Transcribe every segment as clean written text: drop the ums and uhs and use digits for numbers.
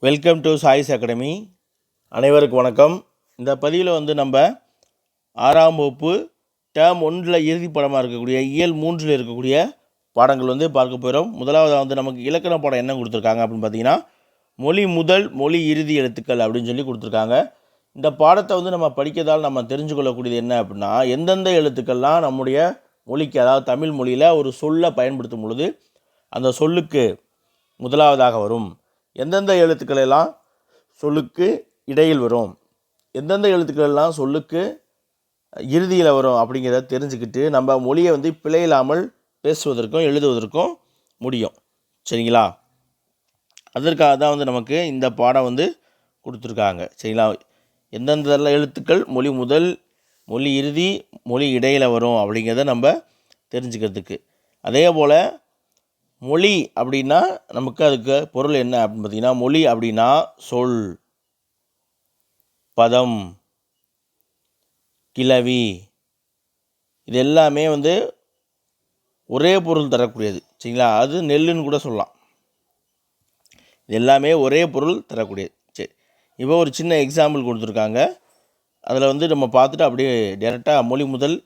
Welcome to choice academy. அனைவருக்கும் வணக்கம். இந்த பதிவில் நம்ம 6ஆம் வகுப்பு டேர்ம் 1 இறுதி பாடமாக இருக்கக்கூடிய இயல் 3 இருக்கக்கூடிய பாடங்கள் பார்க்க போகிறோம். முதலாவதாக நமக்கு இலக்கண பாடம் என்ன கொடுத்துருக்காங்க அப்படின்னு பார்த்தீங்கன்னா, மொழி முதல் மொழி இறுதி எழுத்துக்கள் அப்படின்னு சொல்லி கொடுத்துருக்காங்க. இந்த பாடத்தை நம்ம படிக்கிறதால் நம்ம தெரிஞ்சுக்கொள்ளக்கூடியது என்ன அப்படின்னா, எந்தெந்த எழுத்துக்கள்லாம் நம்முடைய மொழிக்கு, அதாவது தமிழ் மொழியில் ஒரு சொல்லை பயன்படுத்தும் பொழுது அந்த சொல்லுக்கு முதலாவதாக வரும், எந்தெந்த எழுத்துக்கள் எல்லாம் சொல்லுக்கு இடையில் வரும், எந்தெந்த எழுத்துக்கள் எல்லாம் சொல்லுக்கு இறுதியில் வரும் அப்படிங்கிறத தெரிஞ்சுக்கிட்டு நம்ம மொழியை பிழையில்லாமல் பேசுவதற்கும் எழுதுவதற்கும் முடியும். சரிங்களா? அதற்காக தான் நமக்கு இந்த பாடம் கொடுத்துருக்காங்க. சரிங்களா? எந்தெந்த எழுத்துக்கள் மொழி முதல் மொழி இறுதி மொழி இடையில் வரும் அப்படிங்கிறத நம்ம தெரிஞ்சுக்கிறதுக்கு. அதே போல் மொழி அப்படின்னா நமக்கு அதுக்கு பொருள் என்ன அப்படின்னு பார்த்தீங்கன்னா, மொழி அப்படின்னா சொல், பதம், கிளவி, இது எல்லாமே ஒரே பொருள் தரக்கூடியது. சரிங்களா? அது நெல்லுன்னு கூட சொல்லலாம். இது எல்லாமே ஒரே பொருள் தரக்கூடியது. சரி, இப்போ ஒரு சின்ன எக்ஸாம்பிள் கொடுத்துருக்காங்க. அதில் நம்ம பார்த்துட்டு அப்படியே டேரெக்டாக மொழி முதல்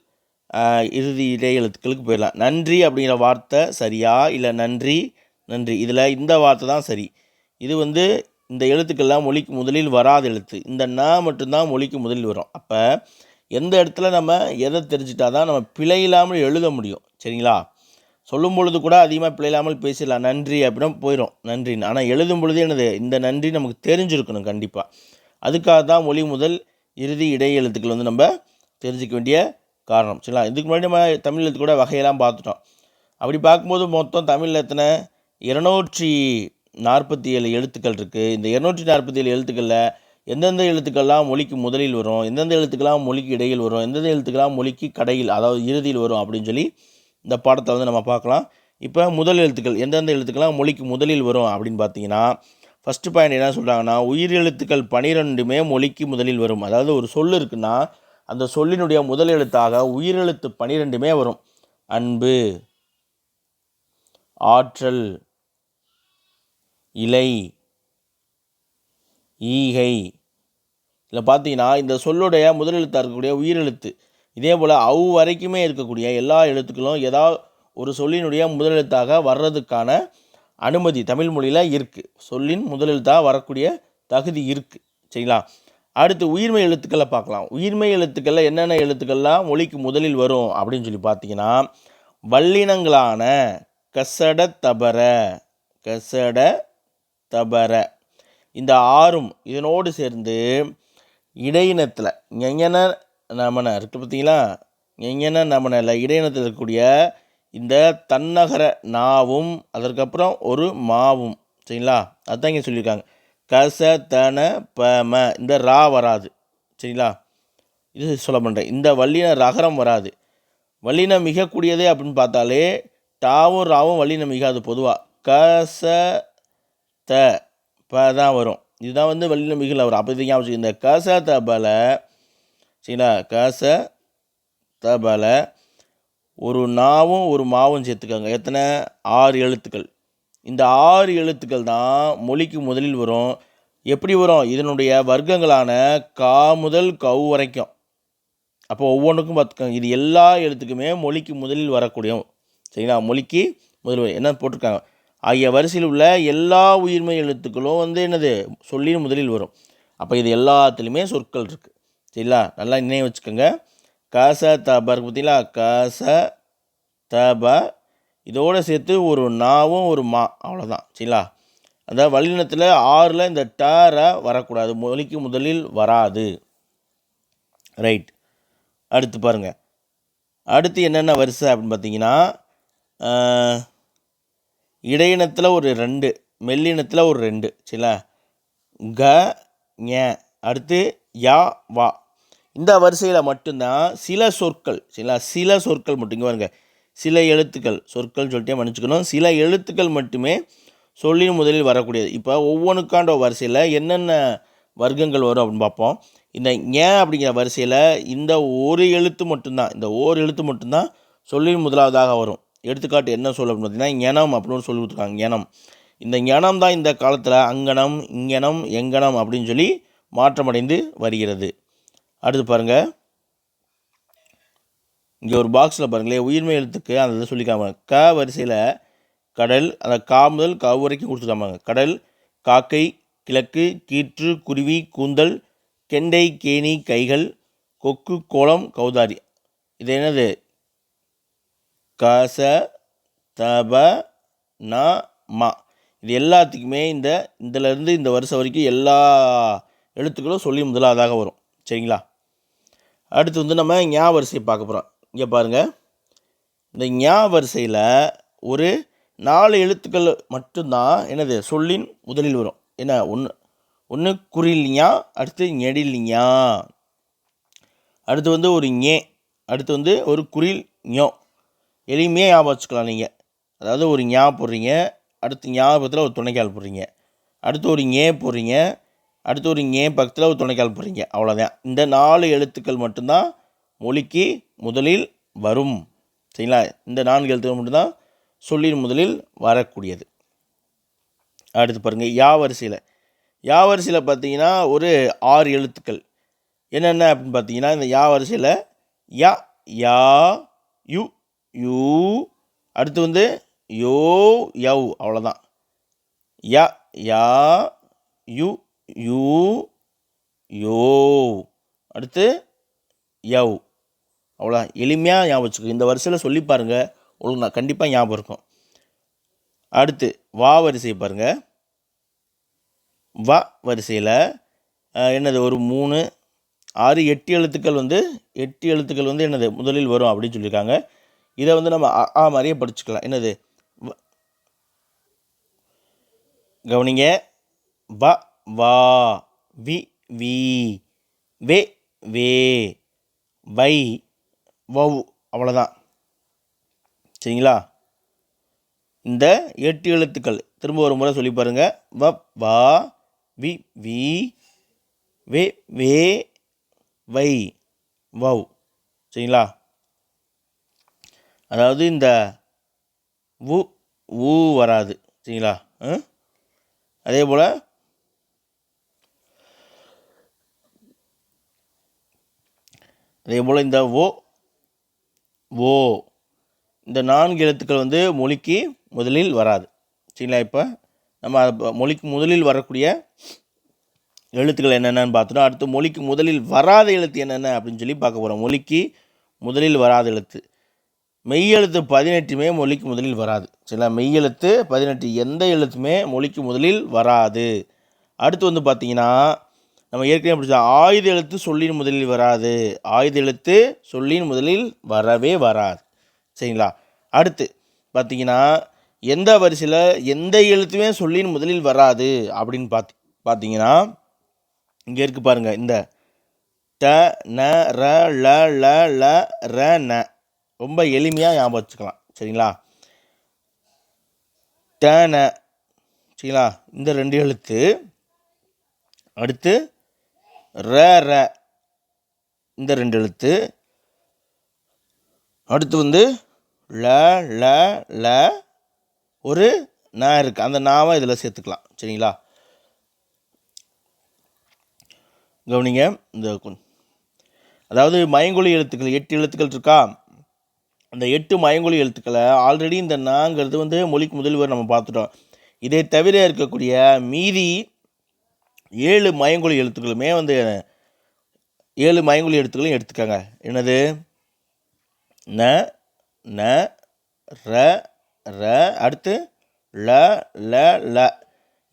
இறுதி இடை எழுத்துக்களுக்கு போயிடலாம். நன்றி அப்படிங்கிற வார்த்தை சரியா, இல்லை நன்றி நன்றி, இதில் இந்த வார்த்தை தான் சரி. இது இந்த எழுத்துக்கள்லாம் மொழிக்கு முதலில் வராத எழுத்து. இந்த ந மட்டும்தான் மொழிக்கு முதலில் வரும். அப்போ எந்த இடத்துல நம்ம எதை தெரிஞ்சிட்டா தான் நம்ம பிழையில்லாமல் எழுத முடியும். சரிங்களா? சொல்லும் பொழுது கூட அதிகமாக பிழையில்லாமல் பேசிடலாம், நன்றி அப்படின்னா போயிடும் நன்றின்னு. ஆனால் எழுதும் பொழுது என்னது, இந்த நன்றி நமக்கு தெரிஞ்சிருக்கணும் கண்டிப்பாக. அதுக்காக தான் மொழி முதல் இறுதி இடை எழுத்துக்கள் நம்ம தெரிஞ்சிக்க வேண்டிய காரணம். சரிங்களா? இதுக்கு முன்னாடி நம்ம தமிழ் எழுத்து கூட வகையெல்லாம் பார்த்துட்டோம். அப்படி பார்க்கும்போது மொத்தம் தமிழில் எத்தனை 247 எழுத்துக்கள் இருக்குது. இந்த 247 எழுத்துக்களில் எந்தெந்த எழுத்துக்கள்லாம் மொழிக்கு முதலில் வரும், எந்தெந்த எழுத்துக்கெல்லாம் மொழிக்கு இடையில் வரும், எந்தெந்த எழுத்துக்கெல்லாம் மொழிக்கு கடையில், அதாவது இறுதியில் வரும் அப்படின்னு சொல்லி இந்த பாடத்தை நம்ம பார்க்கலாம். இப்போ முதல் எழுத்துக்கள் எந்தெந்த எழுத்துக்கெல்லாம் மொழிக்கு முதலில் வரும் அப்படின்னு பார்த்தீங்கன்னா, ஃபஸ்ட்டு பாயிண்ட் என்ன சொல்கிறாங்கன்னா, உயிர் எழுத்துக்கள் 12மே மொழிக்கு முதலில் வரும். அதாவது ஒரு சொல் இருக்குன்னா அந்த சொல்லினுடைய முதல் எழுத்தாக உயிரெழுத்து 12மே வரும். அன்பு, ஆற்றல், இலை, ஈகை. இதில் பார்த்தீங்கன்னா இந்த சொல்லுடைய முதல் எழுத்தாக இருக்கக்கூடிய உயிரெழுத்து, இதே போல் வரைக்குமே இருக்கக்கூடிய எல்லா எழுத்துக்களும் ஏதாவது ஒரு சொல்லினுடைய முதல் எழுத்தாக வர்றதுக்கான அனுமதி தமிழ் மொழியில் இருக்குது. சொல்லின் முதல் எழுத்தாக வரக்கூடிய தகுதி இருக்குது. சரிங்களா? அடுத்து உயிர்மை எழுத்துக்களை பார்க்கலாம். உயிர்மை எழுத்துக்களில் என்னென்ன எழுத்துக்கள்லாம் மொழிக்கு முதலில் வரும் அப்படின்னு சொல்லி பார்த்தீங்கன்னா, வல்லினங்களான கசட தபர, கசட தபர, இந்த 6ம் இதனோடு சேர்ந்து இடையினத்தில் ஞெஞன நமன இருக்குது. பார்த்தீங்களா? ஞெஞன நமனில் இடையினத்தில் இருக்கக்கூடிய இந்த தன்னகர நாவும் அதற்கப்புறம் ஒரு மாவும். சரிங்களா? அதுதான் இங்கே சொல்லியிருக்காங்க. கச தன பம, இந்த ரா வராது. சரிங்களா? இது சொல்ல பண்ணுறேன். இந்த வல்லின ரகரம் வராது. வல்லினம் மிகக்கூடியதே அப்படின்னு பார்த்தாலே டாவும் ராவும் வல்லினம் மிகாது. பொதுவாக கச த ப தான் வரும். இதுதான் வல்லினம் மிகல வரும். அப்போ இது ஞாபகம், இந்த கச தபல, சரிங்களா, கச தபல ஒரு நாவும் ஒரு மாவும் சேர்த்துக்காங்க. எத்தனை? 6 எழுத்துக்கள். இந்த 6 எழுத்துக்கள் தான் மொழிக்கு முதலில் வரும். எப்படி வரும்? இதனுடைய வர்க்கங்களான கா முதல் கவு வரைக்கும். அப்போ ஒவ்வொன்றுக்கும் பார்த்துக்கோங்க. இது எல்லா எழுத்துக்குமே மொழிக்கு முதலில் வரக்கூடிய, சரிங்களா, மொழிக்கு முதல் என்ன போட்டிருக்காங்க, ஆகிய வரிசையில் உள்ள எல்லா உயிர்மை எழுத்துக்களும் என்னது, சொல்லின் முதலில் வரும். அப்போ இது எல்லாத்துலேயுமே சொற்கள் இருக்குது. சரிங்களா? நல்லா நினைவு வச்சுக்கோங்க. கச தபர் பார்த்தீங்களா, கச தப, இதோடு சேர்த்து ஒரு நாவும் ஒரு மா, அவ்வளோதான். சரிங்களா? அந்த வல்லினத்தில் 6ல் இந்த டர வரக்கூடாது, மொழிக்கு முதலில் வராது. ரைட். அடுத்து பாருங்கள். அடுத்து என்னென்ன வரிசை அப்படின்னு பார்த்தீங்கன்னா, இடையினத்தில் ஒரு 2, மெல்லினத்தில் ஒரு 2. சரிங்களா? க ஞ, அடுத்து யா வா. இந்த வரிசையில் மட்டும்தான் சில சொற்கள், சரிங்களா, சில சொற்கள் மட்டும், இங்கே பாருங்க, சில எழுத்துக்கள், சொற்கள் சொல்லிட்டே மன்னிச்சுக்கணும், சில எழுத்துக்கள் மட்டுமே சொல்லின் முதலில் வரக்கூடியது. இப்போ ஒவ்வொன்றுக்காண்ட வரிசையில் என்னென்ன வர்க்கங்கள் வரும் அப்படின்னு பார்ப்போம். இந்த ஞ அப்படிங்கிற வரிசையில் இந்த ஒரு எழுத்து மட்டும்தான், இந்த ஓர் எழுத்து மட்டும்தான் சொல்லின் முதலாவதாக வரும். எடுத்துக்காட்டு என்ன சொல்ல அப்படின்னு பார்த்தீங்கன்னா, ஞனம் அப்படின்னு சொல்லி கொடுத்துருக்காங்க. ஞனம், இந்த ஞனம் தான் இந்த காலத்தில் அங்கனம், இங்கனம், எங்கனம் அப்படின்னு சொல்லி மாற்றமடைந்து வருகிறது. அடுத்து பாருங்கள், இங்கே ஒரு பாக்ஸில் பாருங்களேன், உயிர்மை எழுத்துக்கு அந்த இதை சொல்லிக்காம க வரிசையில் கடல், அந்த கா முதல் கவு வரைக்கும் கொடுத்துருக்காங்க. கடல், காக்கை, கிழக்கு, கீற்று, குருவி, கூந்தல், கெண்டை, கேணி, கைகள், கொக்கு, கோலம், கௌதாரி. இது என்னது? கச தப ந ம. இது எல்லாத்துக்குமே இதிலேருந்து இந்த வருஷம் வரைக்கும் எல்லா எழுத்துக்களும் சொல்லி முதலாவதாக வரும். சரிங்களா? அடுத்து வந்து நம்ம ஞா வரிசையை பார்க்க போகிறோம். இங்கே பாருங்கள், இந்த ஞா வரிசையில் ஒரு 4 எழுத்துக்கள் மட்டும்தான் என்னது சொல்லின் முதலில் வரும். என்ன? ஒன்று குறில்ஞா, அடுத்து நெடில்ஞா, அடுத்து வந்து ஒரு ஞே, அடுத்து வந்து ஒரு குறில் ஞோ. எளிமையாக ஞாபகம் வச்சுக்கலாம் நீங்கள். அதாவது ஒரு ஞா போடுறீங்க, அடுத்து ஞாபகத்தில் ஒரு துணைக்கால் போடுறீங்க, அடுத்து ஒரு ஞே போடுறீங்க, அடுத்து ஒரு ஞே பக்கத்தில் ஒரு துணைக்கால் போடுறீங்க. அவ்வளோதான். இந்த 4 எழுத்துக்கள் மட்டும்தான் மொழிக்கு முதலில் வரும். சரிங்களா? இந்த 4 எழுத்துக்கள் மட்டும்தான் சொல்லின் முதலில் வரக்கூடியது. அடுத்து பாருங்கள், யா வரிசையில் பார்த்தீங்கன்னா ஒரு 6 எழுத்துக்கள். என்னென்ன அப்படின்னு பார்த்தீங்கன்னா, இந்த யா வரிசையில் யா, யா, யு, யூ, அடுத்து வந்து யோ, யவ். அவ்வளோதான். யா, யா, யு, யூ, யோ, அடுத்து யவ். அவ்வளோ எளிமையாக ஞாபகம் வச்சுக்கோ. இந்த வரிசையில் சொல்லி பாருங்கள், உங்களுக்கு நான் கண்டிப்பாக ஞாபகம் இருக்கும். அடுத்து வா வரிசை பாருங்கள். வ வரிசையில் என்னது ஒரு 3, 6, 8 எழுத்துக்கள் வந்து 8 எழுத்துக்கள் வந்து என்னது முதலில் வரும் அப்படின்னு சொல்லியிருக்காங்க. இதை வந்து நம்ம ஆ மாதிரியே படிச்சுக்கலாம். என்னது? கவனிங்க. வ, வா, வி, வி, வே, வே, வை, வவ். அவ்வளோதான். சரிங்களா? இந்த 8 எழுத்துக்கள் திரும்ப ஒரு முறை சொல்லி பாருங்கள். வ, வா, வி, வி, வே, வே, வை, வவ். சரிங்களா? அதாவது இந்த உ, ஊ வராது. சரிங்களா? அதே போல் இந்த ஓ, இந்த 4 எழுத்துக்கள் வந்து மொழிக்கு முதலில் வராது. சரிங்களா? இப்போ நம்ம மொழிக்கு முதலில் வரக்கூடிய எழுத்துக்கள் என்னென்னு பார்த்துட்டோம். அடுத்து மொழிக்கு முதலில் வராத எழுத்து என்னென்ன அப்படின்னு சொல்லி பார்க்க போகிறோம். மொழிக்கு முதலில் வராத எழுத்து மெய்யெழுத்து 18மே மொழிக்கு முதலில் வராது. சரிங்களா? மெய்யெழுத்து 18 எந்த எழுத்துமே மொழிக்கு முதலில் வராது. அடுத்து வந்து பார்த்திங்கன்னா, நம்ம ஏற்கனவே படிச்ச ஆயுத எழுத்து சொல்லின் முதலில் வராது. ஆயுத எழுத்து சொல்லின் முதலில் வரவே வராது. சரிங்களா? அடுத்து பார்த்திங்கன்னா, எந்த வரிசையில் எந்த எழுத்துமே சொல்லின் முதலில் வராது அப்படின்னு பார்த்திங்கன்னா, இங்கே இருக்குது பாருங்கள். இந்த ட, ந, ர, ல, ல, ல, ர, ந. ரொம்ப எளிமையாக ஞாபகம் வச்சுக்கலாம். சரிங்களா? ட, ந. சரிங்களா? இந்த 2 எழுத்து. அடுத்து ர, ர, இந்த 2 எழுத்து. அடுத்து வந்து ல, ல, ல, ஒரு ந இருக்குது. அந்த நாவை இதில் சேர்த்துக்கலாம். சரிங்களா? கவனிங்க. இந்த அதாவது மயங்கொலி எழுத்துக்கள் 8 எழுத்துக்கள் இருக்கா? அந்த 8 மயங்கொலி எழுத்துக்களை ஆல்ரெடி இந்த நாங்கிறது வந்து மொழிக்கு முதல்வர் நம்ம பார்த்துட்டோம். இதை தவிர இருக்கக்கூடிய மீதி 7 மயங்கொலி எழுத்துக்களுமே வந்து 7 மயங்கொலி எழுத்துக்களையும் எடுத்துக்காங்க. என்னது? ந, ந, ர, ர, அடுத்து ல, ல, ல.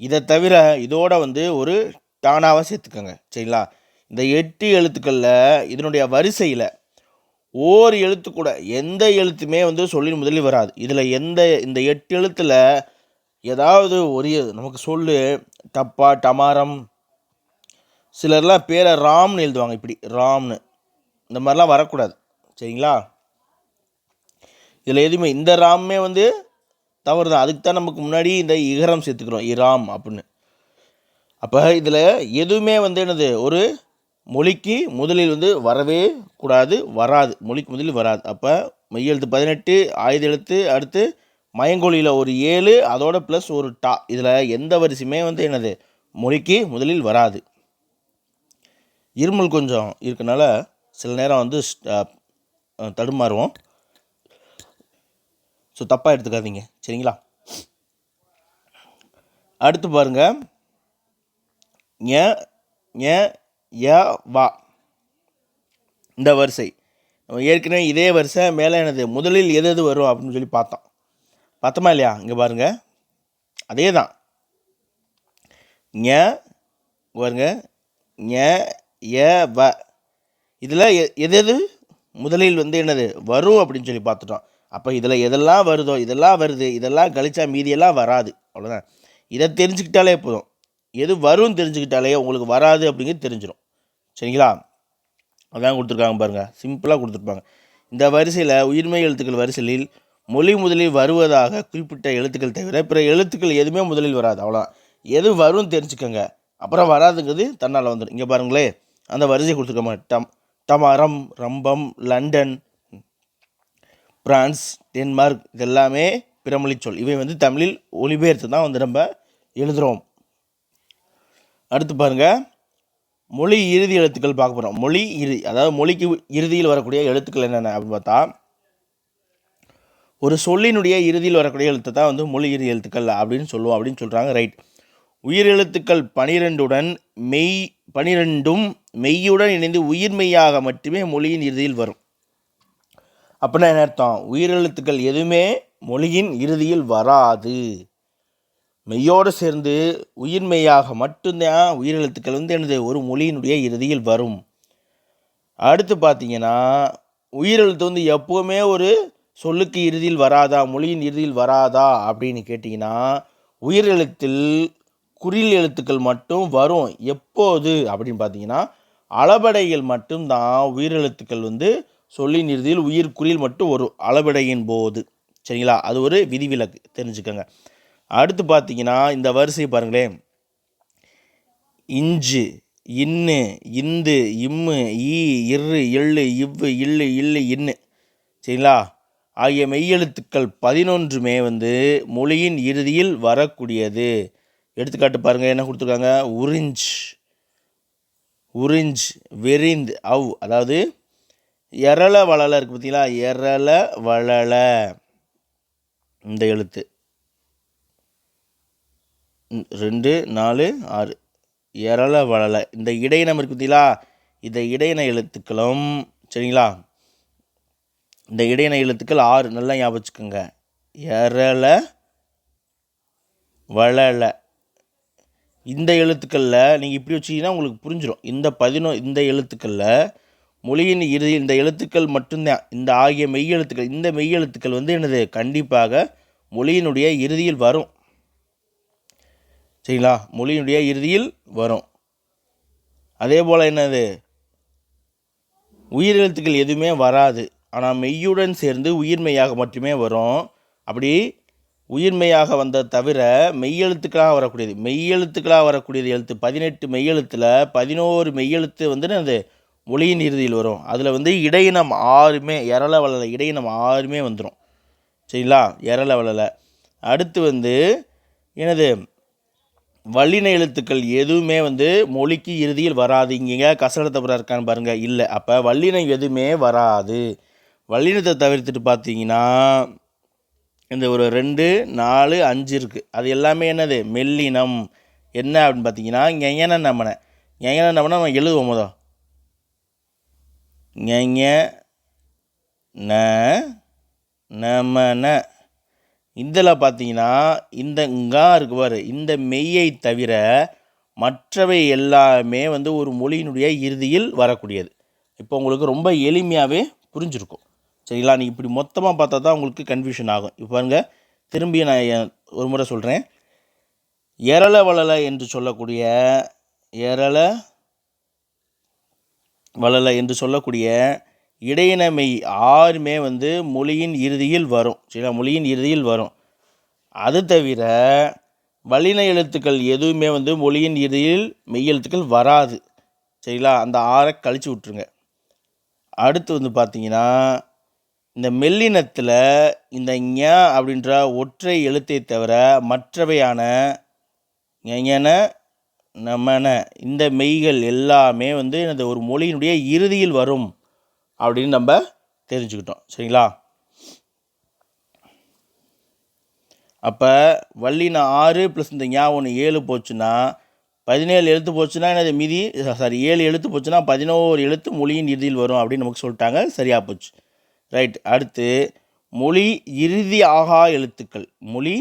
இதை தவிர இதோட வந்து ஒரு டானாவை சேர்த்துக்கோங்க. சரிங்களா? இந்த 8 எழுத்துக்களில் இதனுடைய வரிசையில் ஓர் எழுத்து கூட எந்த எழுத்துமே வந்து சொல்லின் முதலில் வராது. இதில் இந்த 8 எழுத்தில் ஏதாவது ஒரு நமக்கு சொல்லு டப்பா, டமாரம், சிலர்லாம் பேரை ராம்னு எழுதுவாங்க. இப்படி ராம்னு இந்த மாதிரிலாம் வரக்கூடாது. சரிங்களா? இதில் எதுவுமே இந்த ராமே வந்து தவறு தான். அதுக்கு தான் நமக்கு முன்னாடி இந்த இகரம் சேர்த்துக்கிறோம், இராம் அப்படின்னு. அப்போ இதில் எதுவுமே வந்து என்னது ஒரு மொழிக்கு முதலில் வந்து வரவே கூடாது, வராது. மொழிக்கு முதலில் வராது. அப்போ மெய்யெழுத்து 18 ஆயுத எழுத்து, அடுத்து மயங்கொலியில் ஒரு 7 அதோட ப்ளஸ் ஒரு டா. இதில் எந்த வரிசையுமே வந்து என்னது மொழிக்கு முதலில் வராது. இருமல் கொஞ்சம் இருக்கனால சில நேரம் வந்து தடுமாறுவோம். ஸோ தப்பாக எடுத்துக்காதீங்க, சரிங்களா? அடுத்து பாருங்கள், ஞ ஞ ய வா. இந்த வரிசை ஏற்கனவே இதே வரிசை மேலே என்னது முதலில் எது வரும் அப்படின்னு சொல்லி பார்த்தோமா இல்லையா? இங்கே பாருங்கள், அதே தான். ஞ பாருங்க, ஞ ய வ. இதில் எது முதலில் வந்து என்னது வரும் அப்படின்னு சொல்லி பார்த்துட்டோம். அப்போ இதில் எதெல்லாம் வருதோ இதெல்லாம் வருது, இதெல்லாம் கழிச்சா மீதியெல்லாம் வராது. அவ்வளோதான். இதை தெரிஞ்சுக்கிட்டாலே போதும். எது வரும்னு தெரிஞ்சுக்கிட்டாலே உங்களுக்கு வராது அப்படிங்கிறது தெரிஞ்சிடும், சரிங்களா? அதான் கொடுத்துருக்காங்க பாருங்கள், சிம்பிளாக கொடுத்துருப்பாங்க. இந்த வரிசையில் உயிர்மை எழுத்துக்கள் வரிசையில் மொழி முதலில் வருவதாக குறிப்பிட்ட எழுத்துக்கள் தவிர பிற எழுத்துக்கள் எதுவுமே முதலில் வராது. அவ்வளோதான். எது வரும்னு தெரிஞ்சுக்கோங்க, அப்புறம் வராதுங்கிறது தன்னால் வந்துடும். இங்கே பாருங்களே, அந்த வரிசை கொடுத்துருக்காங்க. டமாரம், ரம்பம், லண்டன், பிரான்ஸ், டென்மார்க், இதெல்லாமே பிறமொழி சொல். இவை வந்து தமிழில் ஒலிபெயர்த்து தான் வந்து நம்ம எழுதுகிறோம். அடுத்து பாருங்கள், மொழி இறுதி எழுத்துக்கள் பார்க்க போகிறோம். மொழி இறுதி, அதாவது மொழிக்கு இறுதியில் வரக்கூடிய எழுத்துக்கள் என்னென்ன அப்படின்னு பார்த்தா, ஒரு சொல்லினுடைய இறுதியில் வரக்கூடிய எழுத்து தான் வந்து மொழி இறுதி எழுத்துக்கள் அப்படின்னு சொல்லுவோம் அப்படின்னு சொல்கிறாங்க. ரைட். உயிரெழுத்துக்கள் 12ம் மெய்யுடன் இணைந்து உயிர்மெய்யாக மட்டுமே மொழியின் இறுதியில் வரும். அப்படின்னா என்ன அர்த்தம்? உயிரெழுத்துக்கள் எதுவுமே மொழியின் இறுதியில் வராது. மெய்யோடு சேர்ந்து உயிர்மெய்யாக மட்டும்தான் உயிரெழுத்துக்கள் வந்து என்னது ஒரு மொழியினுடைய இறுதியில் வரும். அடுத்து பார்த்தீங்கன்னா, உயிரெழுத்து வந்து எப்போவுமே ஒரு சொல்லுக்கு இறுதியில் வராதா, மொழியின் இறுதியில் வராதா அப்படின்னு கேட்டிங்கன்னா, உயிரெழுத்தில் குறில் எழுத்துக்கள் மட்டும் வரும். எப்போது அப்படின்னு பார்த்தீங்கன்னா, அளபடையில் மட்டும்தான் உயிரெழுத்துக்கள் வந்து சொல்லின் இறுதியில் உயிர் குறில் மட்டும் வரும், அளபடையின் போது, சரிங்களா? அது ஒரு விதிவிலக்கு, தெரிஞ்சுக்கோங்க. அடுத்து பார்த்தீங்கன்னா, இந்த வரிசை பாருங்களேன். இஞ்சு, இன்னு, இந்து, இம்மு, ஈ, இரு, எள்ளு, இவ்வு, இல்லு, இல்லு, இன்னு, சரிங்களா? ஆகிய மெய்யெழுத்துக்கள் 11மே வந்து மொழியின் இறுதியில் வரக்கூடியது. எடுத்துக்காட்டு பாருங்கள், என்ன கொடுத்துருக்காங்க? உறிஞ்ச், வெறிந்த், அவ். அதாவது எரள வளல இருக்குது பார்த்தீங்களா? எரள வளல இந்த எழுத்து 2, 4, 6 எரள வளல. இந்த இடையினம் இருக்குது பார்த்தீங்களா? இந்த இடையின எழுத்துக்களும், சரிங்களா? இந்த இடையின எழுத்துக்கள் 6, நல்லா ஞாபகம் வச்சுக்கோங்க. எரள வளல. இந்த எழுத்துக்களில் நீங்கள் இப்படி வச்சிங்கன்னா உங்களுக்கு புரிஞ்சிடும். இந்த எழுத்துக்களில் மொழியின் இறுதி இந்த எழுத்துக்கள் மட்டும்தான், இந்த ஆகிய மெய்யெழுத்துக்கள். இந்த மெய்யெழுத்துக்கள் வந்து என்னது கண்டிப்பாக மொழியினுடைய இறுதியில் வரும், சரிங்களா? மொழியினுடைய இறுதியில் வரும். அதே போல் என்னது, உயிரெழுத்துக்கள் எதுவுமே வராது, ஆனால் மெய்யுடன் சேர்ந்து உயிர்மெய்யாக மட்டுமே வரும். அப்படி உயிர்மெய்யாக வந்த தவிர மெய்யெழுத்துக்களாக வரக்கூடியது எழுத்து 18 மெய்யெழுத்தில் 11 மெய்யெழுத்து வந்து அது மொழியின் இறுதியில் வரும். அதில் வந்து இடையினம் 6மே எரள வளல இடையினம் 6மே வந்துடும், சரிங்களா? எரள வளல. அடுத்து வந்து என்னது, வல்லின எழுத்துக்கள் எதுவுமே வந்து மொழிக்கு இறுதியில் வராது. இங்கே கசடத்தப்புறம் இருக்கான்னு பாருங்கள், இல்லை. அப்போ வல்லினம் எதுவுமே வராது. வல்லினத்தை தவிர்த்துட்டு பார்த்தீங்கன்னா இந்த ஒரு 2, 4, 5 இருக்குது. அது எல்லாமே என்னது மெல்லினம். என்ன அப்படின்னு பார்த்தீங்கன்னா, ஞெஞன நம்மனை நம்ம எழுதுவோம். முதல் ஞெஞ ந நமன. இதில் பார்த்தீங்கன்னா இந்த ங்கா இருக்கு பாரு, இந்த மெய்யை தவிர மற்றவை எல்லாமே வந்து ஒரு மொழியினுடைய இறுதியில் வரக்கூடியது. இப்போ உங்களுக்கு ரொம்ப எளிமையாகவே புரிஞ்சிருக்கும், சரிங்களா? நீ இப்படி மொத்தமாக பார்த்தா தான் உங்களுக்கு கன்ஃபியூஷன் ஆகும். இப்போ பாருங்கள், திரும்பி நான் ஒரு முறை சொல்கிறேன். எரள வளல என்று சொல்லக்கூடிய இடையினமை 6மே வந்து மொழியின் இறுதியில் வரும், சரிங்களா? மொழியின் இறுதியில் வரும். அது தவிர வல்லின எழுத்துக்கள் எதுவுமே வந்து மொழியின் இறுதியில் மெய்யெழுத்துக்கள் வராது, சரிங்களா? அந்த 6 கழித்து விட்ருங்க. அடுத்து வந்து பார்த்தீங்கன்னா இந்த மெல்லினத்தில் இந்த ஞ அப்படின்ற ஒற்றை எழுத்தை தவிர மற்றவையான ஞன நமன இந்த மெய்கள் எல்லாமே வந்து இந்த ஒரு மொழியினுடைய இறுதியில் வரும் அப்படின்னு நம்ம தெரிஞ்சுக்கிட்டோம். சரிங்களா? அப்போ வள்ளின 6 ப்ளஸ் இந்த ஞா 1 7 போச்சுன்னா 17 எழுத்து போச்சுன்னா என்னது மீதி 7 எழுத்து போச்சுன்னா 11 எழுத்து மொழியின் இறுதியில் வரும் அப்படின்னு நமக்கு சொல்லிட்டாங்க. சரியாக போச்சு. ரைட். அடுத்து மொழி இறுதி ஆகா எழுத்துக்கள். மொழி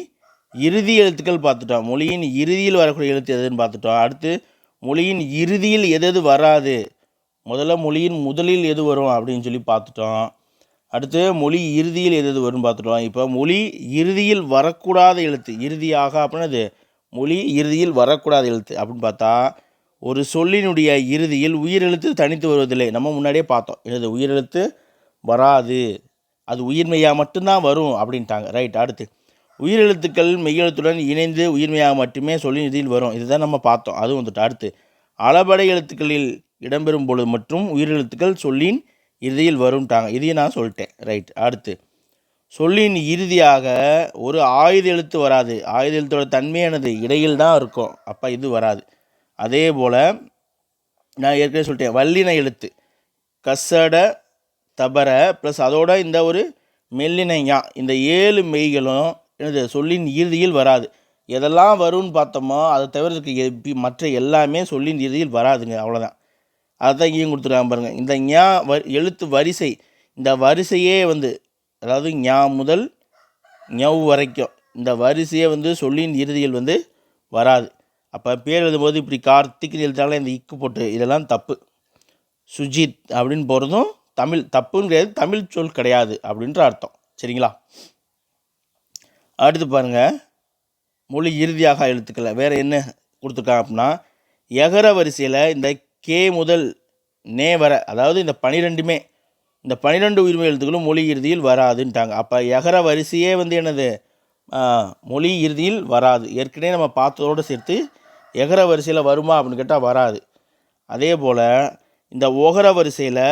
இறுதி எழுத்துக்கள் பார்த்துட்டோம். மொழியின் இறுதியில் வரக்கூடிய எழுத்து எதுன்னு பார்த்துட்டோம். அடுத்து மொழியின் இறுதியில் எது வராது, முதல்ல மொழியின் முதலில் எது வரும் அப்படின்னு சொல்லி பார்த்துட்டோம். அடுத்து மொழி இறுதியில் எது வரும்னு பார்த்துட்டோம். இப்போ மொழி இறுதியில் வரக்கூடாத எழுத்து இறுதியாக அப்படின்னா அது மொழி இறுதியில் வரக்கூடாத எழுத்து அப்படின்னு பார்த்தா ஒரு சொல்லினுடைய இறுதியில் உயிரெழுத்து தனித்து வருவதில்லை. நம்ம முன்னாடியே பார்த்தோம். எனது உயிரெழுத்து வராது, அது உயிர்மெய்யாக மட்டும்தான் வரும் அப்படின்ட்டாங்க. ரைட். அடுத்து உயிரெழுத்துக்கள் மெய்யெழுத்துடன் இணைந்து உயிர்மெய்யாக மட்டுமே சொல்லின் இறுதியில் வரும். இதுதான் நம்ம பார்த்தோம். அதுவும் வந்துட்டு. அடுத்து அளபடை எழுத்துக்களில் இடம்பெறும் பொழுது மற்றும் உயிரெழுத்துக்கள் சொல்லின் இறுதியில் வரும்ட்டாங்க. இதையும் நான் சொல்லிட்டேன். ரைட். அடுத்து சொல்லின் இறுதியாக ஒரு ஆயுத எழுத்து வராது. ஆயுத எழுத்தோட தன்மையானது இடையில் தான் இருக்கும். அப்போ இது வராது. அதே போல் நான் ஏற்கனவே சொல்லிட்டேன், வல்லின எழுத்து கசட தபர ப்ளஸ் அதோட இந்த ஒரு மெல்லினையா இந்த 7 மெய்களும் எனது சொல்லின் இறுதியில் வராது. எதெல்லாம் வரும்னு பார்த்தோமோ அதை தவிர மற்ற எல்லாமே சொல்லின் இறுதியில் வராதுங்க. அவ்வளோதான். அதுதான் இங்கேயும் கொடுத்துருக்காங்க பாருங்கள். இந்த ஞா எழுத்து வரிசை, இந்த வரிசையே வந்து அதாவது ஞா முதல் ஞவ் வரைக்கும் இந்த வரிசையே வந்து சொல்லின் இறுதியில் வந்து வராது. அப்போ பேர் எழுதும்போது இப்படி கார்த்திக்னு எழுத்தாலும் இந்த இக்கு போட்டு இதெல்லாம் தப்பு. சுஜித் அப்படின்னு போகிறதும் தமிழ் தப்புன்னு கிடையாது, தமிழ் சொல் கிடையாது அப்படின்ற அர்த்தம். சரிங்களா? அடுத்து பாருங்கள், மொழி இறுதியாக எழுத்துக்களை வேறு என்ன கொடுத்துருக்காங்க அப்படின்னா, எகர வரிசையில் இந்த கே முதல் நே வர, அதாவது இந்த 12மே இந்த 12 உயிர்மெய் எழுத்துக்களும் மொழி இறுதியில் வராதுன்ட்டாங்க. அப்போ எகர வரிசையே வந்து என்னது மொழி இறுதியில் வராது. ஏற்கனவே நம்ம பார்த்ததோடு சேர்த்து எகர வரிசையில் வருமா அப்படின்னு கேட்டால் வராது. அதே போல் இந்த ஒகர வரிசையில்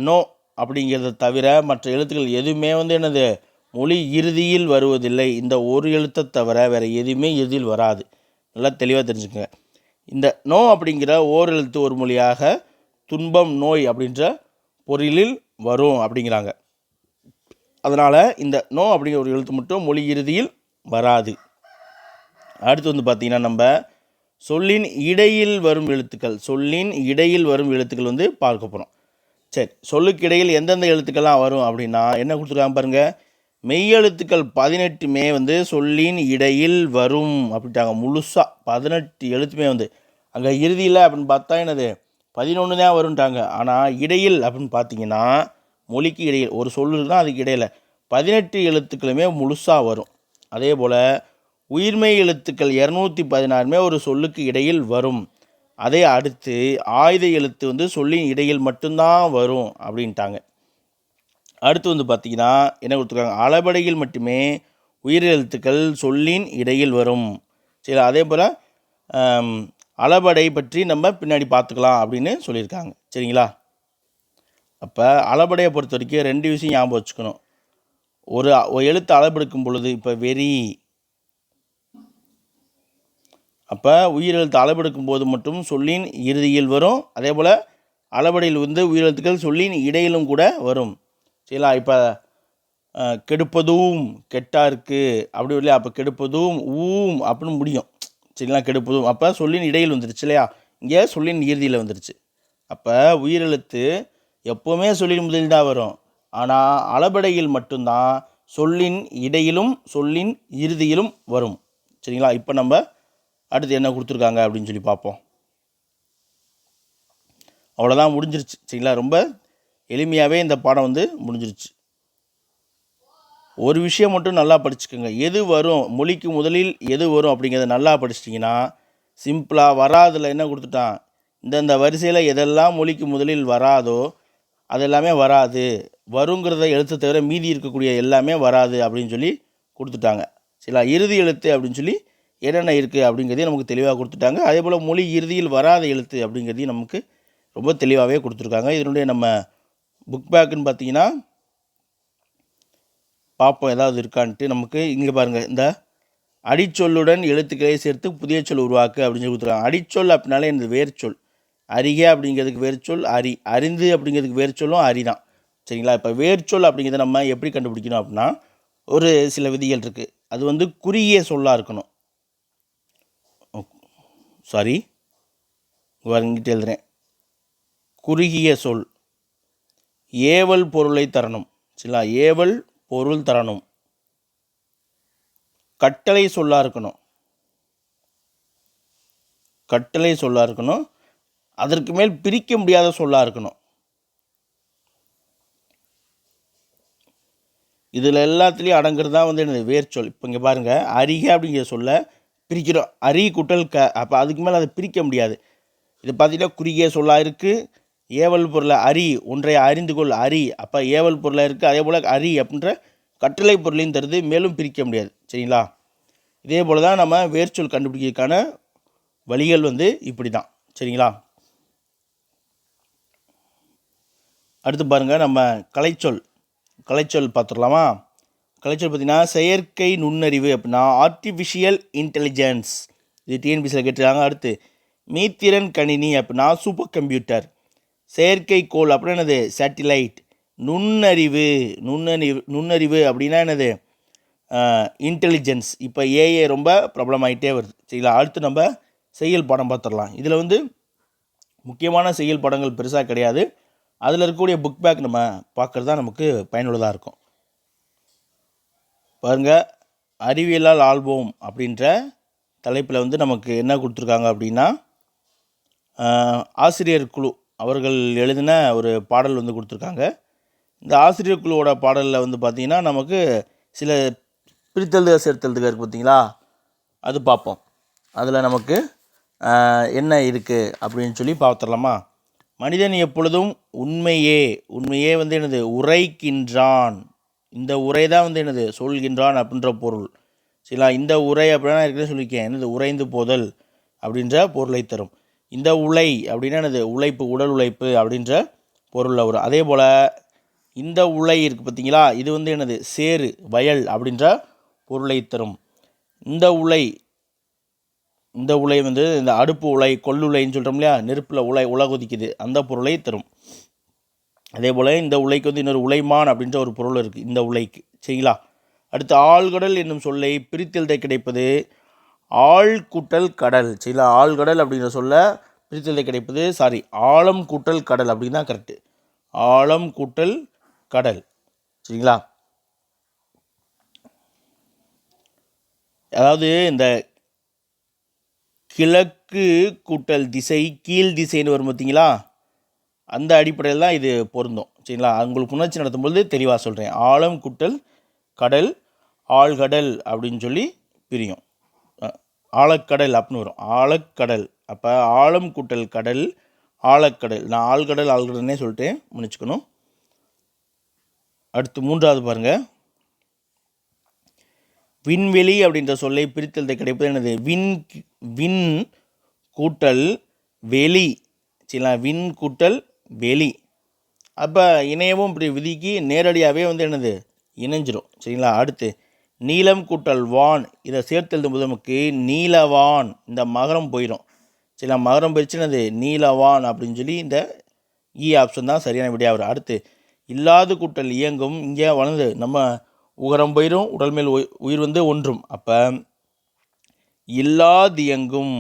நோ அப்படிங்கிறத தவிர மற்ற எழுத்துக்கள் எதுவுமே வந்து என்னது மொழி இறுதியில் வருவதில்லை. இந்த ஒரு எழுத்தை தவிர வேறு எதுவுமே இறுதியில் வராது. நல்லா தெளிவாக தெரிஞ்சுக்கங்க. இந்த நோ அப்படிங்கிற ஓர் எழுத்து ஒரு மொழியாக துன்பம் நோய் அப்படின்ற பொருளில் வரும் அப்படிங்கிறாங்க. அதனால் இந்த நோ அப்படிங்கிற ஒரு எழுத்து மட்டும் மொழி இறுதியில் வராது. அடுத்து வந்து பார்த்திங்கன்னா நம்ம சொல்லின் இடையில் வரும் எழுத்துக்கள், சொல்லின் இடையில் வரும் எழுத்துக்கள் வந்து பார்க்க போகிறோம். சரி, சொல்லுக்கு இடையில் எந்தெந்த எழுத்துக்கள்லாம் வரும் அப்படின்னா என்ன கொடுத்துருக்காங்க பாருங்கள். மெய்யெழுத்துக்கள் 18மே வந்து சொல்லின் இடையில் வரும் அப்படின்ட்டாங்க. முழுசாக 18 எழுத்துமே வந்து அங்கே இறுதியில் அப்படின்னு பார்த்தா என்னது 11 தான் வரும்ட்டாங்க. ஆனால் இடையில் அப்படின்னு பார்த்தீங்கன்னா மொழிக்கு இடையில் ஒரு சொல் இருக்குன்னா அதுக்கு இடையில் 18 எழுத்துக்களுமே முழுசாக வரும். அதே போல் உயிர்மெய் எழுத்துக்கள் 216மே ஒரு சொல்லுக்கு இடையில் வரும். அதே அடுத்து ஆயுத எழுத்து வந்து சொல்லின் இடையில் மட்டும்தான் வரும் அப்படின்ட்டாங்க. அடுத்து வந்து பார்த்திங்கன்னா என்ன கொடுத்துருக்காங்க, அளபடையில் மட்டுமே உயிரெழுத்துக்கள் சொல்லின் இடையில் வரும். சரி, அதே போல் அளபடை பற்றி நம்ம பின்னாடி பார்த்துக்கலாம் அப்படின்னு சொல்லியிருக்காங்க. சரிங்களா? அப்போ அளபடையை பொறுத்த வரைக்கும் 2 விஷயம் ஞாபகம் வச்சுக்கணும். ஒரு எழுத்து அளபெடுக்கும் பொழுது இப்போ வெறி, அப்போ உயிரெழுத்து அளபெடுக்கும் போது மட்டும் சொல்லின் இறுதியில் வரும். அதே போல் அளபடையில் வந்து உயிரெழுத்துக்கள் சொல்லின் இடையிலும் கூட வரும். சரிங்களா? இப்போ கெடுப்பதும் கெட்டாருக்கு அப்படி இல்லையா? அப்போ கெடுப்பதும் ஊம் அப்படின்னு முடியும். சரிங்களா? கெடுப்பதும் அப்போ சொல்லின் இடையில் வந்துருச்சு இல்லையா? இங்கே சொல்லின் இறுதியில் வந்துருச்சு. அப்போ உயிரெழுத்து எப்போவுமே சொல்லின் முதலில் தான் வரும். ஆனால் அளபடையில் மட்டும்தான் சொல்லின் இடையிலும் சொல்லின் இறுதியிலும் வரும். சரிங்களா? இப்போ நம்ம அடுத்து என்ன கொடுத்துருக்காங்க அப்படின்னு சொல்லி பார்ப்போம். அவ்வளோதான், முடிஞ்சிருச்சு. சரிங்களா? ரொம்ப எளிமையாகவே இந்த பாடம் வந்து முடிஞ்சிருச்சு. ஒரு விஷயம் மட்டும் நல்லா படிச்சுக்கோங்க. எது வரும் மொழிக்கு முதலில் எது வரும் அப்படிங்கிறத நல்லா படிச்சிட்டிங்கன்னா சிம்பிளாக வராதில் என்ன கொடுத்துட்டான், இந்தந்த வரிசையில் எதெல்லாம் மொழிக்கு முதலில் வராதோ அதெல்லாமே வராது, வருங்கிறத எழுத்து தவிர மீதி இருக்கக்கூடிய எல்லாமே வராது அப்படின்னு சொல்லி கொடுத்துட்டாங்க. சரிங்களா? இறுதி எழுத்து அப்படின்னு சொல்லி என்னென்ன இருக்குது அப்படிங்கிறதையும் நமக்கு தெளிவாக கொடுத்துட்டாங்க. அதே போல் மொழி இறுதியில் வராத எழுத்து அப்படிங்கிறதையும் நமக்கு ரொம்ப தெளிவாகவே கொடுத்துருக்காங்க. இதனுடைய நம்ம புக் பேக்குன்னு பார்த்தீங்கன்னா பார்ப்போம் ஏதாவது இருக்கான்ட்டு. நமக்கு இங்கே பாருங்கள், இந்த அடிச்சொல்லுடன் எழுத்துக்களை சேர்த்து புதிய சொல் உருவாக்கு அப்படின்னு சொல்லி கொடுத்துருக்காங்க. அடிச்சொல் அப்படின்னாலே இந்த வேர்ச்சொல். அறிக அப்படிங்கிறதுக்கு வேர்ச்சொல் அரி, அறிந்து அப்படிங்கிறதுக்கு வேர்ச்சொல்லும் அரி தான். சரிங்களா? இப்போ வேர்ச்சொல் அப்படிங்கிறத நம்ம எப்படி கண்டுபிடிக்கணும் அப்படின்னா, ஒரு சில விதிகள் இருக்குது. அது வந்து குறுகிய சொல்லாக இருக்கணும். சாரி, இங்கிட்ட எழுதுறேன். குறுகிய சொல், ஏவல் பொருளை தரணும். சரிங்களா? ஏவல் பொருள் தரணும். கட்டளை சொல்லாக இருக்கணும். கட்டளை சொல்லாக இருக்கணும். அதற்கு மேல் பிரிக்க முடியாத சொல்லாக இருக்கணும். இதில் எல்லாத்துலேயும் அடங்குறது தான் வந்து என்னது வேர்ச்சொல். இப்போ இங்கே பாருங்கள், அறிக அப்படிங்கிற சொல்ல பிரிக்கிறோம். அரி குட்டல் க, அப்போ அதுக்கு மேலே அதை பிரிக்க முடியாது. இது பார்த்திங்கன்னா குறுகிய சொல்லாக இருக்குது. ஏவல் பொருளை அரி, ஒன்றை அறிந்து கொள் அரி, அப்போ ஏவல் பொருளாக இருக்குது. அதே போல் அரி அப்படின்ற கட்டளை பொருளையும் தருது, மேலும் பிரிக்க முடியாது. சரிங்களா? இதே போல் தான் நம்ம வேர்ச்சொல் கண்டுபிடிக்கிறதுக்கான வழிகள் வந்து இப்படி தான். சரிங்களா? அடுத்து பாருங்கள், நம்ம கலைச்சொல் பார்த்துடலாமா? கலைச்சொல் பார்த்திங்கன்னா செயற்கை நுண்ணறிவு அப்படின்னா ஆர்டிஃபிஷியல் இன்டெலிஜென்ஸ், இது டிஎன்பிசியில் கேட்டுருக்காங்க. அடுத்து மீத்திறன் கணினி அப்படின்னா சூப்பர் கம்ப்யூட்டர். செயற்கைக்கோள் அப்படின்னா என்னது சேட்டிலைட். நுண்ணறிவு அப்படின்னா என்னது இன்டெலிஜென்ஸ். இப்போ ஏஏ ரொம்ப பிரபலமாயிட்டே வருது. சரிங்களா? அடுத்து நம்ம செய்யுள் பாடம் பார்த்துடலாம். இதில் வந்து முக்கியமான செய்யுள் பாடங்கள் பெருசாக கிடையாது. அதில் இருக்கக்கூடிய புக் பேக் நம்ம பார்க்குறது தான் நமக்கு பயனுள்ளதாக இருக்கும். பாருங்கள், அறிவியலால் ஆல்பம் அப்படின்ற தலைப்பில் வந்து நமக்கு என்ன கொடுத்துருக்காங்க அப்படின்னா, ஆசிரியர் குழு அவர்கள் எழுதின ஒரு பாடல் வந்து கொடுத்துருக்காங்க. இந்த ஆசிரியர் குழுவோட பாடலில் வந்து பார்த்திங்கன்னா நமக்கு சில பிரித்தெழுதுக சேர்த்தெழுதுக இருக்குது பார்த்தீங்களா, அது பார்ப்போம். அதில் நமக்கு என்ன இருக்குது அப்படின்னு சொல்லி பார்த்துடலாமா? மனிதன் எப்பொழுதும் உண்மையே வந்து என்னது உரைக்கின்றான். இந்த உரை தான் வந்து என்னது சொல்கின்றான் அப்படின்ற பொருள். சரிங்களா? இந்த உரை அப்படின்னா ஏற்கனவே சொல்லியிருக்கேன், என்னது உறைந்து போதல் அப்படின்ற பொருளை தரும். இந்த உலை அப்படின்னா என்னது உழைப்பு, உடல் உழைப்பு அப்படின்ற பொருளில் வரும். அதே போல் இந்த உலை இருக்குது பார்த்தீங்களா, இது வந்து என்னது சேறு, வயல் அப்படின்ற பொருளை தரும். இந்த உலை வந்து இந்த அடுப்பு உலை, கொள்ளுலைன்னு சொல்கிறோம் இல்லையா, நெருப்பில் உலகுதிக்குது, அந்த பொருளை தரும். அதே போல் இந்த உலைக்கு வந்து இன்னொரு உலைமான் அப்படின்ற ஒரு பொருள் இருக்குது இந்த உலைக்கு. சரிங்களா? அடுத்து ஆழ்கடல் என்னும் சொல்லை பிரித்தெழுத கிடைப்பது ஆழ் கூட்டல் கடல். சரிங்களா? ஆழ்கடல் அப்படிங்கிற சொல்ல பிரித்தெழுத கிடைப்பது ஆழம் கூட்டல் கடல் அப்படின்னு தான் கரெக்டு. ஆழம் கூட்டல் கடல். சரிங்களா? அதாவது இந்த கிழக்கு கூட்டல் திசை கீழ் திசைன்னு வரும் பார்த்தீங்களா, அந்த அடிப்படையில் தான் இது பொருந்தும். சரிங்களா? உங்களுக்கு உணர்ச்சி நடத்தும்போது தெளிவாக சொல்கிறேன். ஆழம் கூட்டல் கடல், ஆழ்கடல் அப்படின்னு சொல்லி பிரியும். ஆழக்கடல் அப்படின்னு வரும், ஆழக்கடல். அப்போ ஆழம் கூட்டல் கடல், ஆழக்கடல். நான் ஆழ்கடல்னே சொல்லிட்டேன், மன்னிச்சுக்கணும். அடுத்து மூன்றாவது பாருங்கள், விண்வெளி அப்படின்ற சொல்லை பிரித்தெழுத கிடைப்பது என்னது விண் கூட்டல் வெளி. சரிங்களா? விண் கூட்டல் வெளி. அப்போ இணையவும் இப்படி விதிக்கு நேரடியாகவே வந்து என்னது இணைஞ்சிரும். சரிங்களா? அடுத்து நீலம் கூட்டல் வான், இதை சேர்த்து எழுதும்போது நமக்கு நீலவான், இந்த மகரம் போயிடும். சரிங்களா? மகரம் போயிடுச்சுன்னது நீலவான் அப்படின்னு சொல்லி இந்த ஆப்ஷன் தான் சரியான விடையாக வரும். அடுத்து இல்லாது கூட்டல் இயங்கும், இங்கே வளர்ந்து நம்ம உகரம் போயிடும், உடல் மேல் உயிர் வந்து ஒன்றும். அப்போ இல்லாதியங்கும்,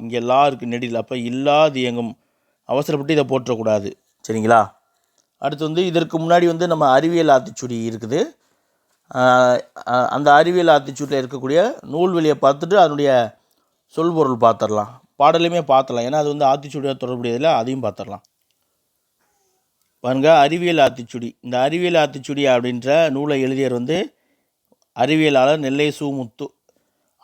இங்கே லா இருக்குது நெடில், அப்போ இல்லாதியங்கும். அவசரப்பட்டு இதை போற்றக்கூடாது. சரிங்களா? அடுத்து வந்து இதற்கு முன்னாடி வந்து நம்ம அறிவியல் ஆத்திச்சூடி இருக்குது. அந்த அறிவியல் ஆத்திச்சூடியில் இருக்கக்கூடிய நூல்வெளியை பார்த்துட்டு அதனுடைய சொல்பொருள் பார்த்துடலாம். பாடலையுமே பார்த்துடலாம், ஏன்னா அது வந்து ஆத்திச்சூடியாக தொடர்புடையதில்லை, அதையும் பார்த்துடலாம். பாருங்க, அறிவியல் ஆத்திச்சூடி. இந்த அறிவியல் ஆத்திச்சூடி அப்படின்ற நூலை எழுதியவர் வந்து அறிவியலாளர் நெல்லை சு முத்து.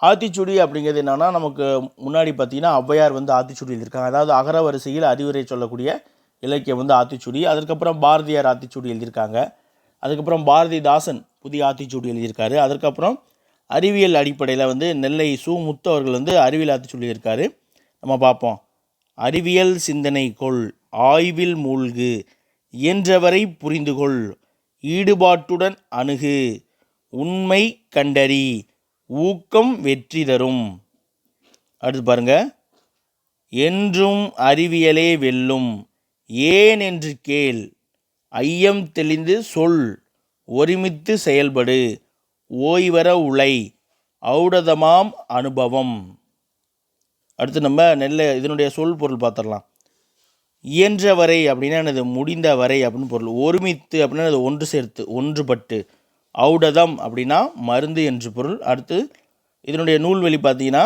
ஆத்திச்சூடி அப்படிங்கிறது என்னென்னா, நமக்கு முன்னாடி பார்த்திங்கன்னா ஔவையார் வந்து ஆத்திச்சூடி எழுதியிருக்காங்க. அதாவது அகர வரிசையில் அறிவுரை சொல்லக்கூடிய இலக்கியம் வந்து ஆத்திச்சூடி. அதற்கப்புறம் பாரதியார் ஆத்திச்சூடி எழுதியிருக்காங்க. அதுக்கப்புறம் பாரதிதாசன் புதிய ஆத்திச்சூடி எழுதியிருக்காரு. அதற்கப்புறம் அறிவியல் அடிப்படையில் வந்து நெல்லை சு முத்து அவர்கள் வந்து அறிவியல் ஆத்திச்சூடி எழுதியிருக்காரு. நம்ம பார்ப்போம். அறிவியல் சிந்தனை கொள், ஆய்வில் மூழ்கு, இயன்றவரை புரிந்துகொள், ஈடுபாட்டுடன் அணுகு, உண்மை கண்டறி, ஊக்கம் வெற்றி தரும். அடுத்து பாருங்க, என்றும் அறிவியலே வெல்லும், ஏன் என்று கேள், ஐயம் தெளிந்து சொல், ஒருமித்து செயல்படு, ஓய்வர உழை, ஔடதமாம் அனுபவம். அடுத்து நம்ம இதனுடைய சொல் பொருள் பார்த்துடலாம். இயன்ற வரை அப்படின்னா எனது முடிந்த வரை அப்படின்னு பொருள். ஒருமித்து அப்படின்னா அது ஒன்று சேர்த்து, ஒன்றுபட்டு. ஔடதம் அப்படின்னா மருந்து என்று பொருள். அடுத்து இதனுடைய நூல்வெளி பார்த்தீங்கன்னா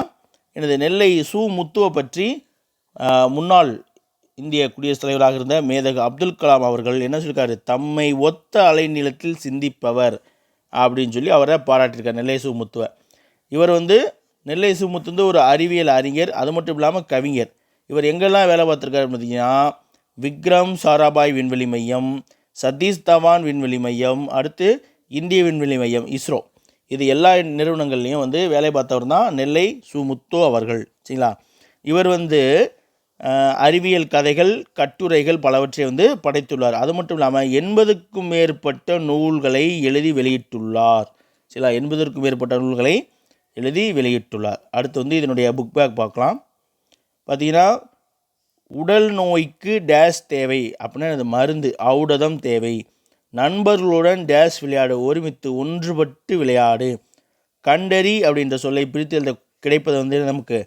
எனது நெல்லை சு முத்துவை பற்றி முன்னாள் இந்திய குடியரசுத் தலைவராக இருந்த மேதகு அப்துல் கலாம் அவர்கள் என்ன சொல்லியிருக்காரு, தம்மை ஒத்த அலைநிலத்தில் சிந்திப்பவர் அப்படின்னு சொல்லி அவரை பாராட்டியிருக்கார் நெல்லை சு முத்துவை. இவர் நெல்லை சு முத்து ஒரு அறிவியல் அறிஞர், அது மட்டும் இல்லாமல் கவிஞர். இவர் எங்கெல்லாம் வேலை பார்த்துருக்காரு பார்த்தீங்கன்னா, விக்ரம் சாராபாய் விண்வெளி மையம், சதீஷ் தவான் விண்வெளி மையம், அடுத்து இந்திய விண்வெளி மையம் இஸ்ரோ, இது எல்லா நிறுவனங்கள்லையும் வேலை பார்த்தவர் தான் நெல்லை சு முத்து அவர்கள். சரிங்களா? இவர் அறிவியல் கதைகள், கட்டுரைகள் பலவற்றை படைத்துள்ளார். அது மட்டும் இல்லாமல் 80க்கும் மேற்பட்ட நூல்களை எழுதி வெளியிட்டுள்ளார். சரிங்களா? 80க்கும் மேற்பட்ட நூல்களை எழுதி வெளியிட்டுள்ளார். அடுத்து இதனுடைய புக் பேக் பார்க்கலாம். பார்த்தீங்கன்னா, உடல் நோய்க்கு டேஷ் தேவை அப்படின்னா அது மருந்து, ஔடதம் தேவை. நண்பர்களுடன் டேஷ் விளையாடு, ஒருமித்து ஒன்றுபட்டு விளையாடு. கண்டறி அப்படின்ற சொல்லை பிரித்து எழுத கிடைப்பது நமக்கு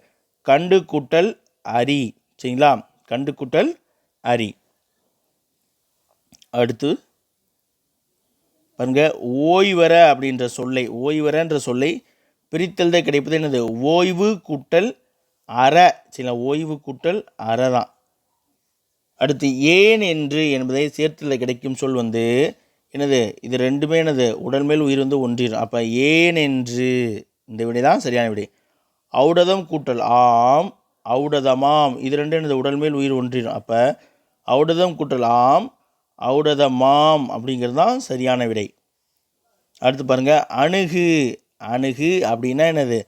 கண்டு கூட்டல் அரி. சரிங்களா? கண்டு கூட்டல் அரி. அடுத்து பாருங்க, ஓய்வர அப்படின்ற சொல்லை, ஓய்வரன்ற சொல்லை பிரித்தெழுத கிடைப்பது என்னது, ஓய்வு கூட்டல் அற. சரிங்களா? ஓய்வு கூட்டல் அற தான். அடுத்து ஏன் என்று என்பதை சேர்த்துல கிடைக்கும் சொல் என்னது, இது ரெண்டுமே என்னது, உடல் மேல் உயிர் ஒன்றிடும். அப்போ ஏன் என்று, இந்த விடை தான் சரியான விடை. ஔடதம் கூட்டல் ஆம், ஔடதமாம், இது ரெண்டு என்னது, உடல் மேல் உயிர் ஒன்றிடும். அப்போ ஔடதம் கூட்டல் ஆம், ஔடதமாம் அப்படிங்கிறது தான் சரியான விடை. அடுத்து பாருங்கள், அணுகு. அணுகு அப்படின்னா என்னது,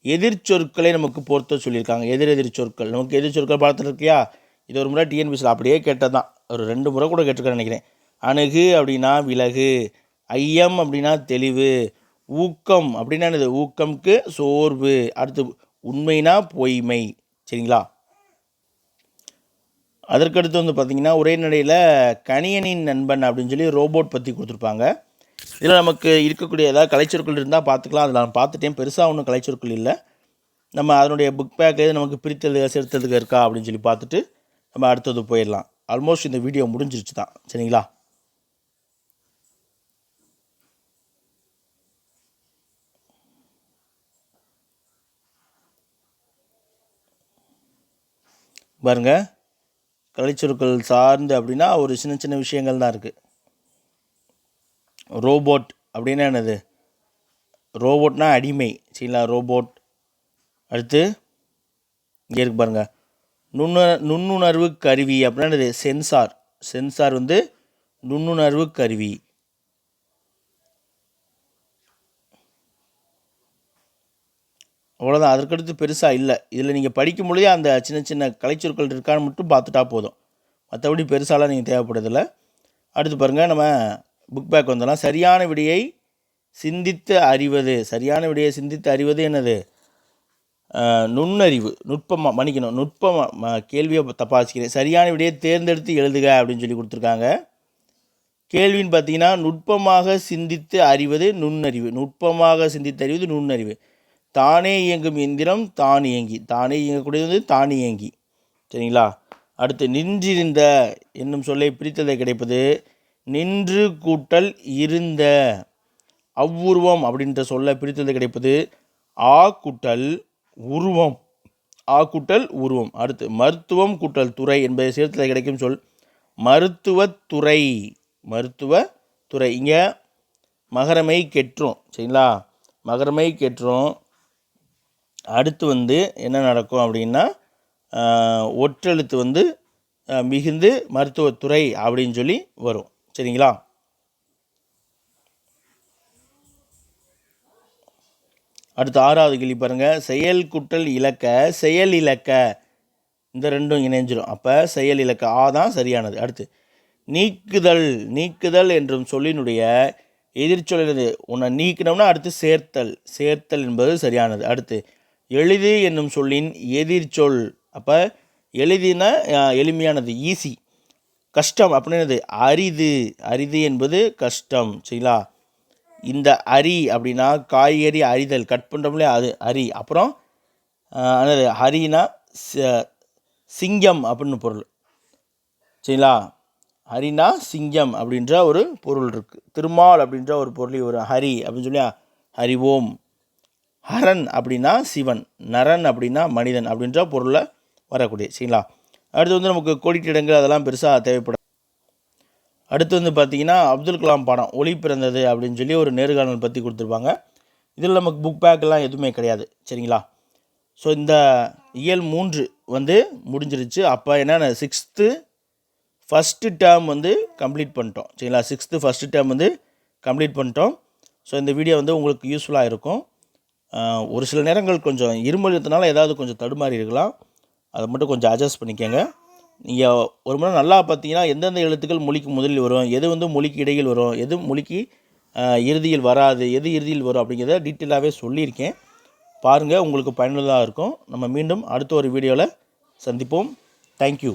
எதிர்ச்சொற்களை நமக்கு பொறுத்த சொல்லியிருக்காங்க. எதிர் சொற்கள், நமக்கு எதிர்ச்சொற்கள் பார்த்துட்டு இருக்கியா, இது ஒரு முறை டிஎன்பிசியில் அப்படியே கேட்டது தான், ஒரு 2 முறை கூட கேட்டிருக்கேன்னு நினைக்கிறேன். அணுகு அப்படின்னா விலகு, ஐயம் அப்படின்னா தெளிவு, ஊக்கம் அப்படின்னா என்னது, ஊக்கம்க்கு சோர்வு. அடுத்து உண்மைனா பொய்மை. சரிங்களா? அதற்கடுத்து பார்த்திங்கன்னா, உரைநடையில் கணியனின் நண்பன் அப்படின்னு சொல்லி ரோபோட் பற்றி கொடுத்துருப்பாங்க. இதில் நமக்கு இருக்கக்கூடிய ஏதாவது கலைச்சொற்கள் இருந்தால் பார்த்துக்கலாம். அதில் நான் பார்த்துட்டேன், பெருசாக ஒன்றும் கலைச்சொற்கள் இல்லை. நம்ம அதனுடைய புக் பேக்கில் நமக்கு பிரித்தெழுத சேர்த்ததுக்கு இருக்கா அப்படின்னு சொல்லி பார்த்துட்டு நம்ம அடுத்தது போயிடலாம். ஆல்மோஸ்ட் இந்த வீடியோ முடிஞ்சிருச்சு தான். சரிங்களா? பாருங்க, கலைச்சொற்கள் சார்ந்து அப்படின்னா ஒரு சின்ன சின்ன விஷயங்கள் தான் இருக்குது. ரோபோட் அப்படின்னா என்னது, ரோபோட்னா அடிமை. சரிங்களா? ரோபோட். அடுத்து இங்கே இருக்கு பாருங்கள், நுண்ணுணர்வு கருவி அப்படின்னா என்னது, சென்சார். சென்சார் நுண்ணுணர்வு கருவி. அவ்வளோதான், அதற்கடுத்து பெருசாக இல்லை. இதில் நீங்கள் படிக்கும் பொழுதே அந்த சின்ன சின்ன கலைச்சொற்கள் இருக்கான்னு மட்டும் பார்த்துட்டா போதும், மற்றபடி பெருசாலாம் நீங்கள் தேவைப்படுதில்லை. அடுத்து பாருங்கள், நம்ம புக் பேக் வந்தோம்னா, சரியான விடையை சிந்தித்து அறிவது. சரியான விடையை சிந்தித்து அறிவது என்னது, நுண்ணறிவு. நுட்பமாக மன்னிக்கணும், நுட்பமாக, கேள்வியை தப்பாக வச்சுக்கிறேன். சரியான விடையை தேர்ந்தெடுத்து எழுதுக அப்படின்னு சொல்லி கொடுத்துருக்காங்க. கேள்வின்னு பார்த்தீங்கன்னா, நுட்பமாக சிந்தித்து அறிவது நுண்ணறிவு. நுட்பமாக சிந்தித்து அறிவது நுண்ணறிவு. தானே இயங்கும் எந்திரம் தான் இயங்கி. தானே இயங்கக்கூடியது தான் இயங்கி. சரிங்களா? அடுத்து நின்றிருந்த என்னும் சொல்லை பிரித்ததை கிடைப்பது நின்று கூட்டல் இருந்த. அவ்வுருவம் அப்படின்ற சொல்லை பிரித்ததை கிடைப்பது ஆ கூட்டல் உருவம். ஆ கூட்டல் உருவம். அடுத்து மருத்துவம் கூட்டல் துறை என்பதை சேர்த்ததை கிடைக்கும் சொல் மருத்துவத்துறை. மருத்துவத்துறை. இங்கே மகரமை கெட்டுரும். சரிங்களா? மகரமை கெட்டுரும். அடுத்து என்ன நடக்கும் அப்படின்னா, ஒற்றெழுத்து மிகுந்து மருத்துவத்துறை அப்படின்னு சொல்லி வரும். சரிங்களா? அடுத்து 6வது கேள்வி பாருங்கள், செயல் கூட்டல் இலக்க, செயல் இலக்க, இந்த ரெண்டும் இணைஞ்சிடும். அப்போ செயல் இலக்க ஆ தான் சரியானது. அடுத்து நீக்குதல். நீக்குதல் என்றும் சொல்லினுடைய எதிர்ச்சொல் என்னது? உன்னை நீக்கணும்னா அடுத்து சேர்த்தல். சேர்த்தல் என்பது சரியானது. அடுத்து எளிது என்னும் சொல்லின் எதிர்ச்சொல். அப்போ எளிதுனா எளிமையானது, ஈஸி. கஷ்டம் அப்படின்னது அரிது. அரிது என்பது கஷ்டம். சரிங்களா? இந்த அரி அப்படின்னா காய்கறி அரிதல், கட் பண்ணுறோம்லே அது அரி. அப்புறம் என்னது? ஹரினா சிங்கம் அப்படின்னு பொருள். சரிங்களா? ஹரினா சிங்கம் அப்படின்ற ஒரு பொருள் இருக்குது. திருமால் அப்படின்ற ஒரு பொருள் ஒரு ஹரி அப்படின்னு சொல்லி ஹரிவோம். ஹரன் அப்படின்னா சிவன், நரன் அப்படின்னா மனிதன் அப்படின்ற பொருளை வரக்கூடிய. சரிங்களா? அடுத்து வந்து நமக்கு கோடிட்டிடங்கள் அதெல்லாம் பெருசாக தேவைப்படும். அடுத்து வந்து பார்த்திங்கன்னா அப்துல் கலாம் பாடம் ஒளி பிறந்தது அப்படின்னு சொல்லி ஒரு நேர்காணல் பற்றி கொடுத்துருப்பாங்க. இதில் நமக்கு புக் பேக்கெல்லாம் எதுவுமே கிடையாது. சரிங்களா? ஸோ இந்த இயல் 3 வந்து முடிஞ்சிருச்சு. அப்போ என்னென்ன 6th ஃபஸ்ட்டு டேர்ம் வந்து கம்ப்ளீட் பண்ணிட்டோம். சரிங்களா? 6th ஃபஸ்ட்டு டேர்ம் வந்து கம்ப்ளீட் பண்ணிட்டோம். ஸோ இந்த வீடியோ வந்து உங்களுக்கு யூஸ்ஃபுல்லாக இருக்கும். ஒரு சில நேரங்கள் கொஞ்சம் இருமொழியத்தினால ஏதாவது கொஞ்சம் தடுமாறி இருக்கலாம். அதை மட்டும் கொஞ்சம் அட்ஜஸ்ட் பண்ணிக்கோங்க. நீங்கள் ஒரு முறை நல்லா பார்த்தீங்கன்னா எந்தெந்த எழுத்துக்கள் மொழிக்கு முதலில் வரும், எது வந்து மொழிக்கு இடையில் வரும், எது மொழிக்கு இறுதியில் வராது, எது இறுதியில் வரும் அப்படிங்கிறத டீட்டெயிலாகவே சொல்லியிருக்கேன். பாருங்கள், உங்களுக்கு பயனுள்ளதாக இருக்கும். நம்ம மீண்டும் அடுத்த ஒரு வீடியோவில் சந்திப்போம். தேங்க்யூ.